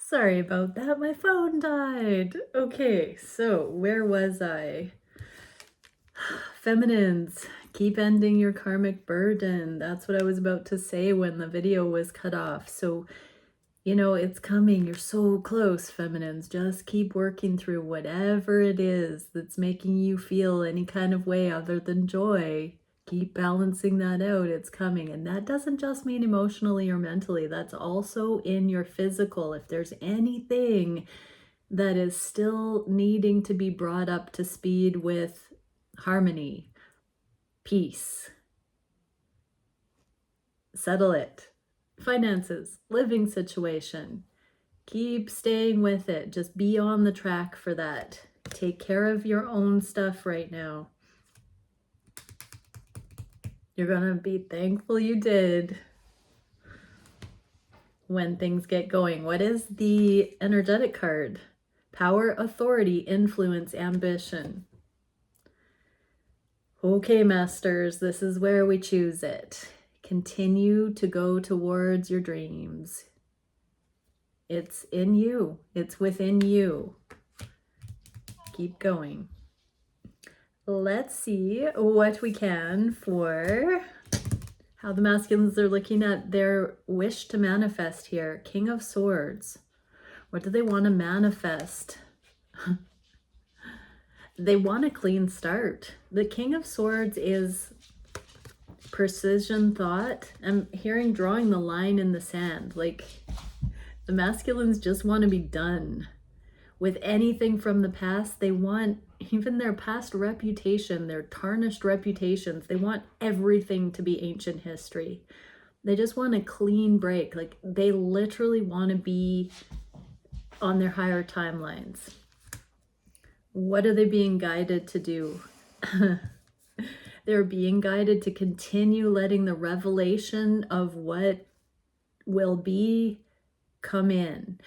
Sorry about that, my phone died. Okay, so where was I? Feminines, keep ending your karmic burden. That's what I was about to say when the video was cut off. So, it's coming. You're so close, feminines. Just keep working through whatever it is that's making you feel any kind of way other than joy. Keep balancing that out. It's coming. And that doesn't just mean emotionally or mentally. That's also in your physical. If there's anything that is still needing to be brought up to speed with harmony, peace, settle it, finances, living situation, keep staying with it. Just be on the track for that. Take care of your own stuff right now. You're gonna be thankful you did when things get going. What is the energetic card? Power, authority, influence, ambition. Okay, masters, this is where we choose it. Continue to go towards your dreams. It's in you. It's within you. Keep going. Let's see what we can for how the masculines are looking at their wish to manifest here. King of Swords. What do they want to manifest? They want a clean start. The King of Swords is precision thought. I'm hearing drawing the line in the sand. Like the masculines just want to be done with anything from the past. They want even their past reputation, their tarnished reputations. They want everything to be ancient history. They just want a clean break. Like they literally want to be on their higher timelines. What are they being guided to do? They're being guided to continue letting the revelation of what will be come in.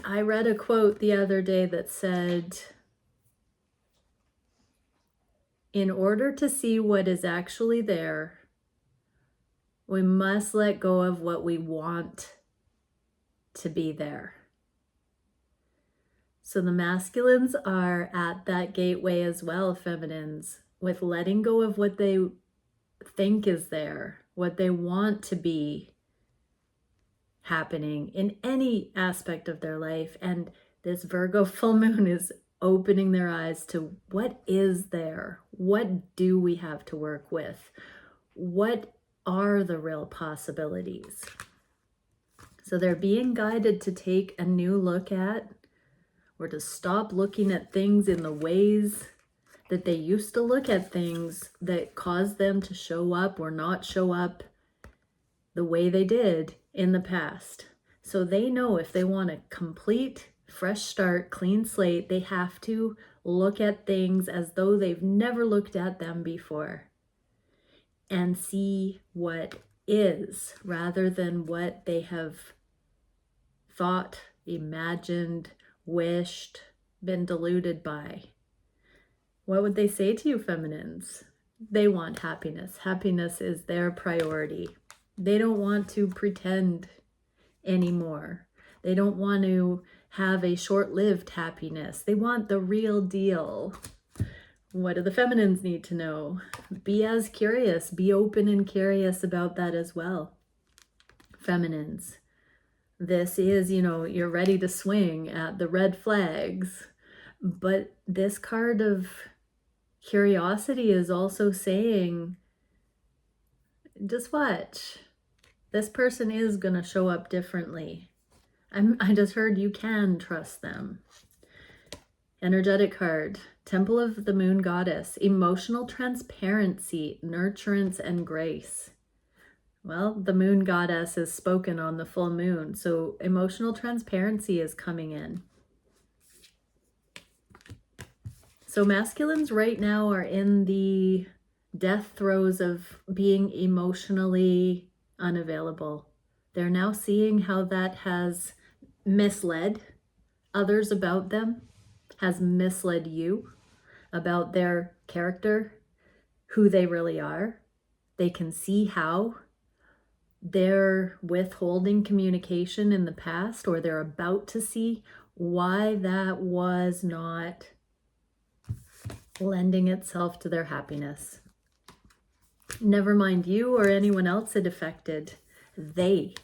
I read a quote the other day that said, in order to see what is actually there, we must let go of what we want to be there. So the masculines are at that gateway as well, feminines, with letting go of what they think is there, what they want to be happening in any aspect of their life. And this Virgo full moon is opening their eyes to what is there? What do we have to work with? What are the real possibilities? So they're being guided to take a new look at, or to stop looking at things in the ways that they used to look at things that caused them to show up or not show up the way they did in the past. So they know if they want a complete, fresh start, clean slate, they have to look at things as though they've never looked at them before and see what is rather than what they have thought, imagined, wished, been deluded by. What would they say to you, feminines? They want happiness. Happiness is their priority. They don't want to pretend anymore. They don't want to have a short-lived happiness. They want the real deal. What do the feminines need to know? Be as curious. Be open and curious about that as well. Feminines. This is, you're ready to swing at the red flags. But this card of curiosity is also saying, just watch. This person is going to show up differently. I just heard you can trust them. Energetic card, Temple of the Moon Goddess, emotional transparency, nurturance, and grace. Well, the Moon Goddess is spoken on the full moon, so emotional transparency is coming in. So masculines right now are in the death throes of being emotionally unavailable. They're now seeing how that has misled others about them, has misled you about their character, who they really are. They can see how. they're withholding communication in the past, or they're about to see why that was not lending itself to their happiness. Never mind you or anyone else it affected. They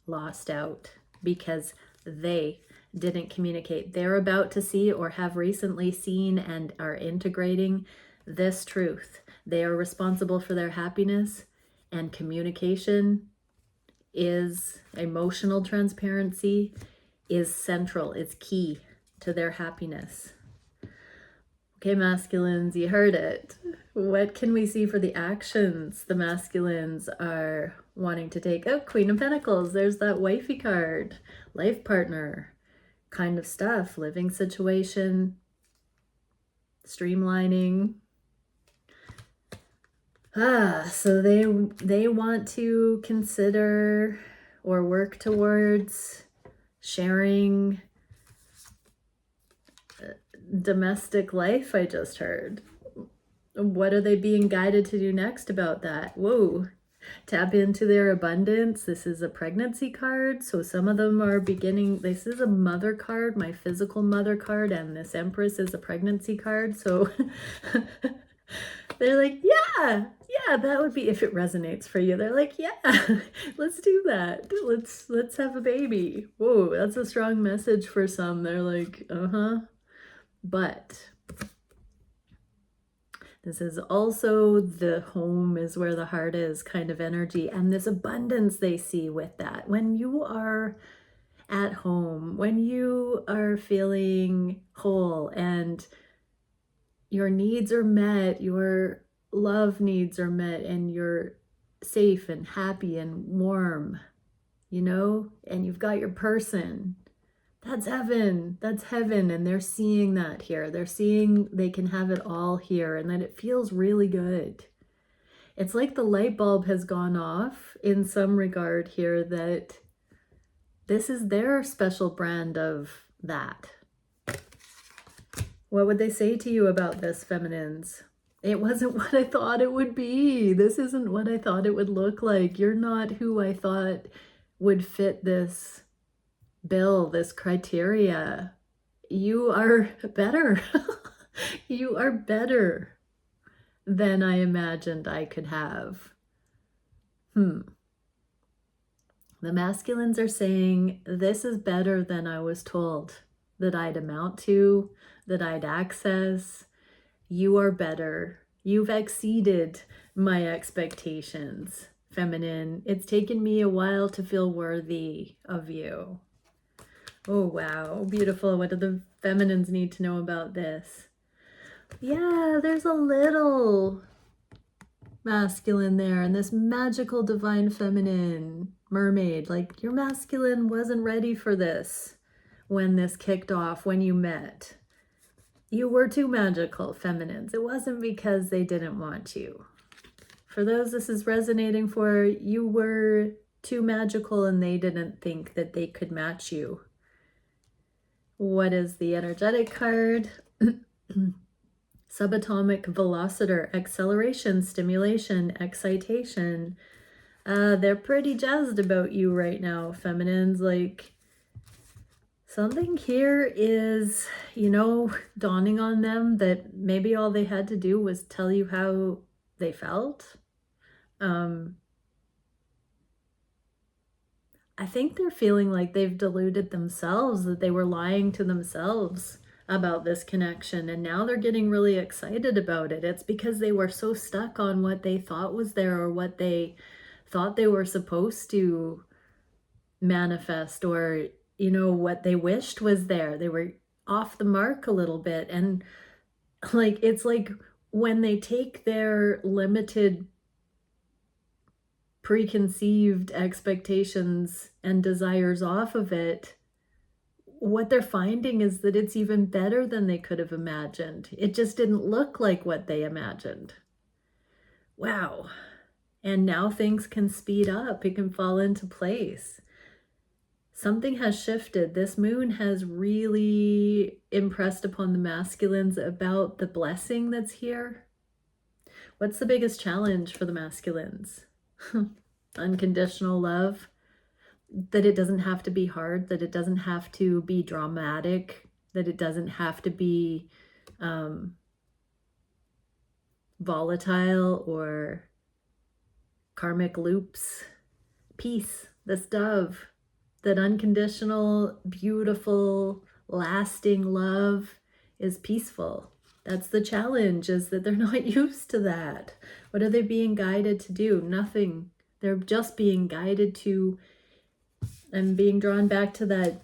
lost out because they didn't communicate. They're about to see or have recently seen and are integrating this truth. They are responsible for their happiness, and communication is emotional transparency is central, it's key to their happiness. Okay, masculines, you heard it. What can we see for the actions the masculines are wanting to take? Oh, Queen of Pentacles, there's that wifey card, life partner kind of stuff, living situation, streamlining. So they want to consider or work towards sharing domestic life, I just heard. What are they being guided to do next about that? Whoa. Tap into their abundance. This is a pregnancy card. So some of them are beginning, this is a mother card, my physical mother card, and this Empress is a pregnancy card. So they're like, yeah, that would be, if it resonates for you, they're like, yeah, let's do that. Let's have a baby. Whoa, that's a strong message for some. They're like, but this is also the home is where the heart is kind of energy, and this abundance they see with that. When you are at home, when you are feeling whole and your needs are met, your love needs are met, and you're safe and happy and warm, you know, and you've got your person, that's heaven. That's heaven. And they're seeing that here. They're seeing they can have it all here and that it feels really good. It's like the light bulb has gone off in some regard here, that this is their special brand of that. What would they say to you about this, feminines? It wasn't what I thought it would be. This isn't what I thought it would look like. You're not who I thought would fit this bill, this criteria. You are better. You are better than I imagined I could have. The masculines are saying, this is better than I was told that I'd amount to, that I'd access. You are better. You've exceeded my expectations, feminine. It's taken me a while to feel worthy of you. Oh, wow. Beautiful. What do the feminines need to know about this? Yeah, there's a little masculine there, and this magical divine feminine mermaid. Like, your masculine wasn't ready for this when this kicked off, when you met. You were too magical, feminines. It wasn't because they didn't want you. For those this is resonating for, you were too magical and they didn't think that they could match you. What is the energetic card? Subatomic velocitor, acceleration, stimulation, excitation. They're pretty jazzed about you right now, feminines. Like, something here is, you know, dawning on them that maybe all they had to do was tell you how they felt. I think they're feeling like they've deluded themselves, that they were lying to themselves about this connection, and now they're getting really excited about it. It's because they were so stuck on what they thought was there, or what they thought they were supposed to manifest, or, you know, what they wished was there. They were off the mark a little bit. And like, it's like when they take their limited preconceived expectations and desires off of it, what they're finding is that it's even better than they could have imagined. It just didn't look like what they imagined. Wow. And now things can speed up. It can fall into place. Something has shifted. This moon has really impressed upon the masculines about the blessing that's here. What's the biggest challenge for the masculines? unconditional love, that it doesn't have to be hard, that it doesn't have to be dramatic, that it doesn't have to be volatile or karmic loops. Peace, this dove, that unconditional, beautiful, lasting love is peaceful. That's the challenge, is that they're not used to that. What are they being guided to do? Nothing. They're just being guided to, and being drawn back to that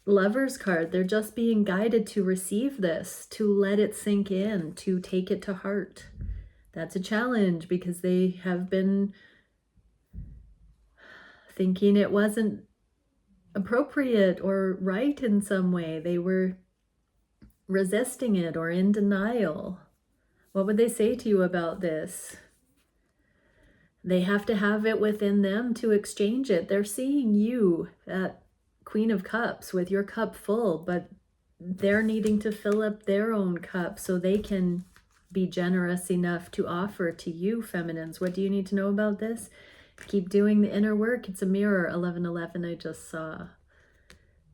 Lover's card. They're just being guided to receive this, to let it sink in, to take it to heart. That's a challenge, because they have been thinking it wasn't appropriate or right in some way. They were resisting it or in denial. What would they say to you about this? They have to have it within them to exchange it. They're seeing you, that Queen of Cups, with your cup full, but they're needing to fill up their own cup so they can be generous enough to offer to you, feminines. What do you need to know about this? Keep doing the inner work. It's a mirror, 1111 I just saw.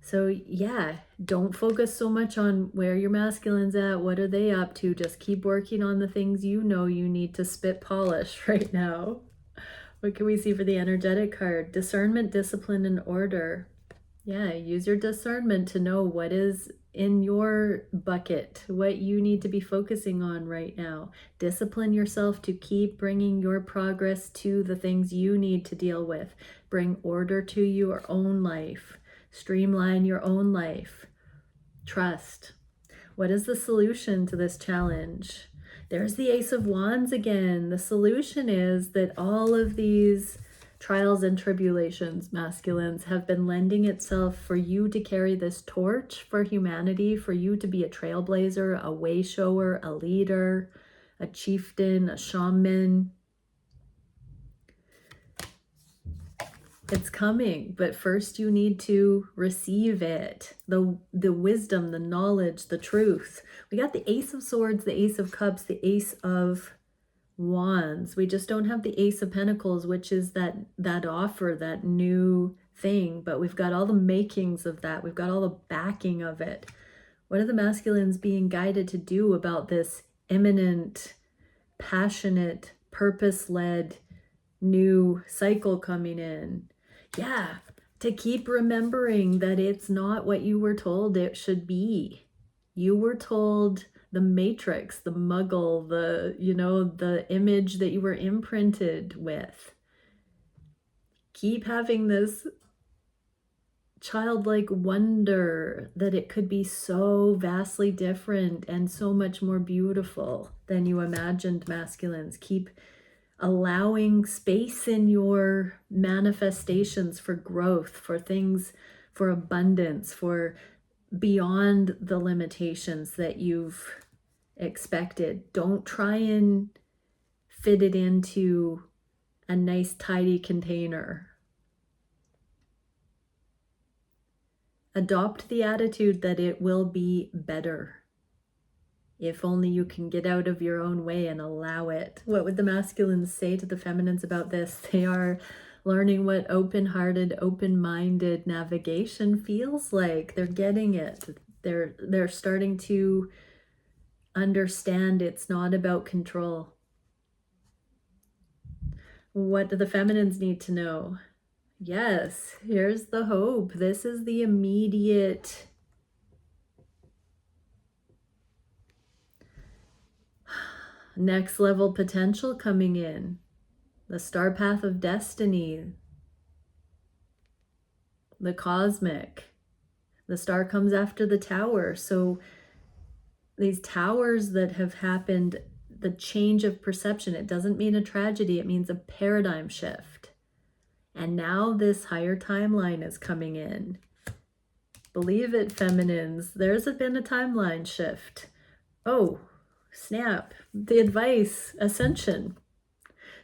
So yeah, don't focus so much on where your masculine's at. What are they up to? Just keep working on the things you know you need to spit polish right now. What can we see for the energetic card? Discernment, discipline, and order. Yeah, use your discernment to know what is in your bucket, what you need to be focusing on right now. Discipline yourself to keep bringing your progress to the things you need to deal with. Bring order to your own life. Streamline your own life. Trust. What is the solution to this challenge? There's the Ace of Wands again. The solution is that all of these trials and tribulations, masculines, have been lending itself for you to carry this torch for humanity, for you to be a trailblazer, a way shower, a leader, a chieftain, a shaman. It's coming, but first you need to receive it. The wisdom, the knowledge, the truth. We got the Ace of Swords, the Ace of Cups, the Ace of Wands. We just don't have the Ace of Pentacles, which is that offer, that new thing, but we've got all the makings of that. We've got all the backing of it. What are the masculines being guided to do about this imminent, passionate, purpose-led new cycle coming in? Yeah, to keep remembering that it's not what you were told it should be. You were told the matrix, the muggle, the image that you were imprinted with. Keep having this childlike wonder that it could be so vastly different and so much more beautiful than you imagined, masculines. Keep allowing space in your manifestations for growth, for things, for abundance, for beyond the limitations that you've expected. Don't try and fit it into a nice tidy container. Adopt the attitude that it will be better. If only you can get out of your own way and allow it. What would the masculines say to the feminines about this? They are learning what open-hearted, open-minded navigation feels like. They're getting it. They're starting to understand it's not about control. What do the feminines need to know? Yes, here's the hope. This is the immediate next level potential coming in. The star path of destiny. The cosmic. The star comes after the tower. So these towers that have happened, the change of perception, it doesn't mean a tragedy. It means a paradigm shift. And now this higher timeline is coming in. Believe it, feminines. There's been a timeline shift. Oh, snap. The advice, ascension.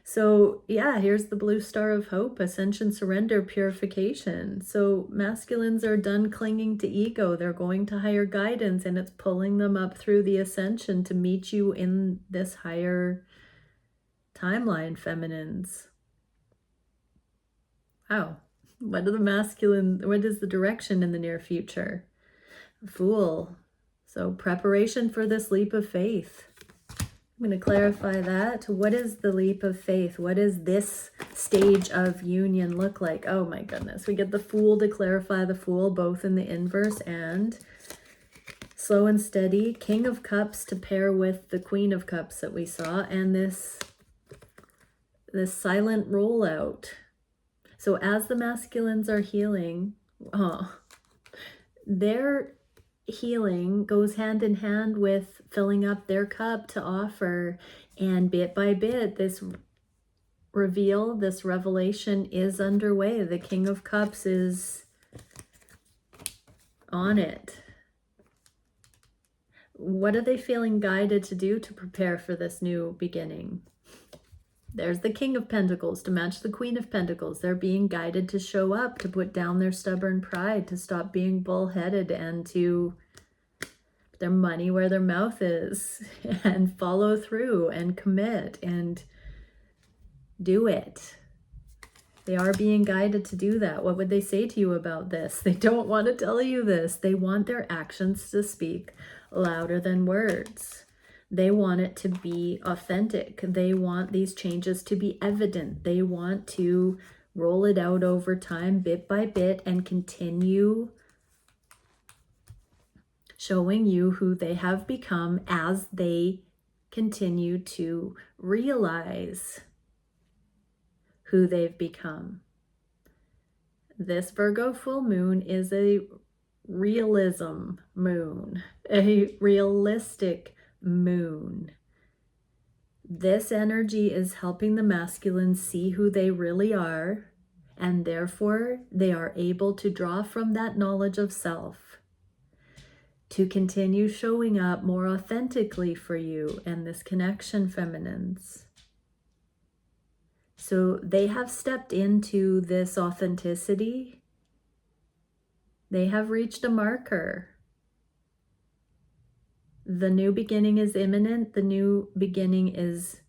So yeah, here's the blue star of hope, ascension, surrender, purification. So masculines are done clinging to ego. They're going to higher guidance, and it's pulling them up through the ascension to meet you in this higher timeline, feminines. Wow. What are the masculine, what is the direction in the near future? Fool. So preparation for this leap of faith. I'm going to clarify that. What is the leap of faith? What does this stage of union look like? Oh my goodness. We get the Fool to clarify the Fool, both in the inverse and slow and steady. King of Cups to pair with the Queen of Cups that we saw, and this silent rollout. So as the masculines are healing, their healing goes hand in hand with filling up their cup to offer, and bit by bit this reveal, this revelation is underway. The King of Cups is on it. What are they feeling guided to do to prepare for this new beginning? There's the King of Pentacles to match the Queen of Pentacles. They're being guided to show up, to put down their stubborn pride, to stop being bullheaded, and to put their money where their mouth is and follow through and commit and do it. They are being guided to do that. What would they say to you about this? They don't want to tell you this. They want their actions to speak louder than words. They want it to be authentic. They want these changes to be evident. They want to roll it out over time, bit by bit, and continue showing you who they have become as they continue to realize who they've become. This Virgo full moon is a realism moon, a realistic moon. This energy is helping the masculines see who they really are, and therefore they are able to draw from that knowledge of self to continue showing up more authentically for you and this connection, feminines. So they have stepped into this authenticity. They have reached a marker. The new beginning is imminent. The new beginning is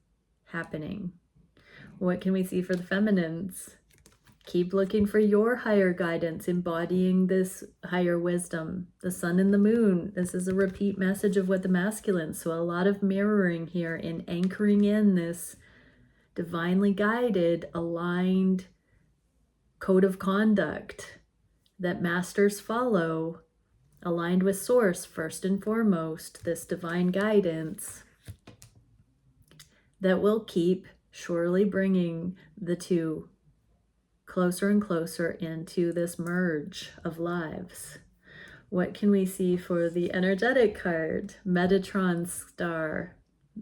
happening. What can we see for the feminines? Keep looking for your higher guidance, embodying this higher wisdom. The sun and the moon. This is a repeat message of what the masculine. So a lot of mirroring here in anchoring in this divinely guided, aligned code of conduct that masters follow, aligned with source first and foremost, this divine guidance that will keep surely bringing the two closer and closer into this merge of lives. What can we see for the energetic card? Metatron star,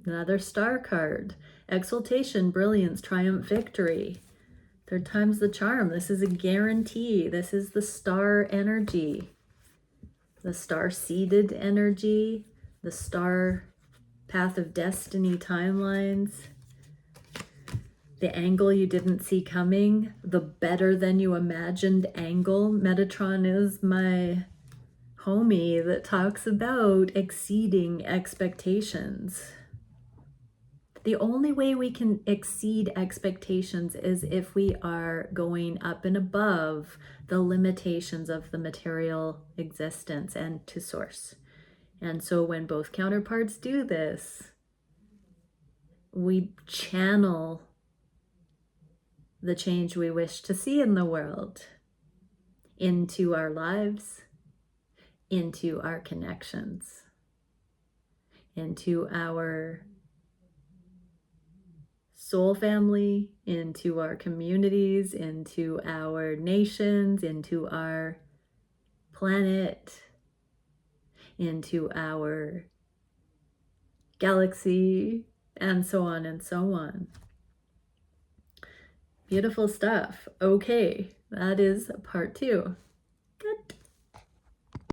another star card. Exaltation, brilliance, triumph, victory. Third time's the charm. This is a guarantee. This is the star energy. The star-seeded energy. The star path of destiny timelines. The angle you didn't see coming. The better than you imagined angle. Metatron is my homie that talks about exceeding expectations. The only way we can exceed expectations is if we are going up and above the limitations of the material existence and to source. And so when both counterparts do this, we channel the change we wish to see in the world into our lives, into our connections, into our soul family, into our communities, into our nations, into our planet, into our galaxy, and so on and so on. Beautiful stuff. Okay, that is part 2.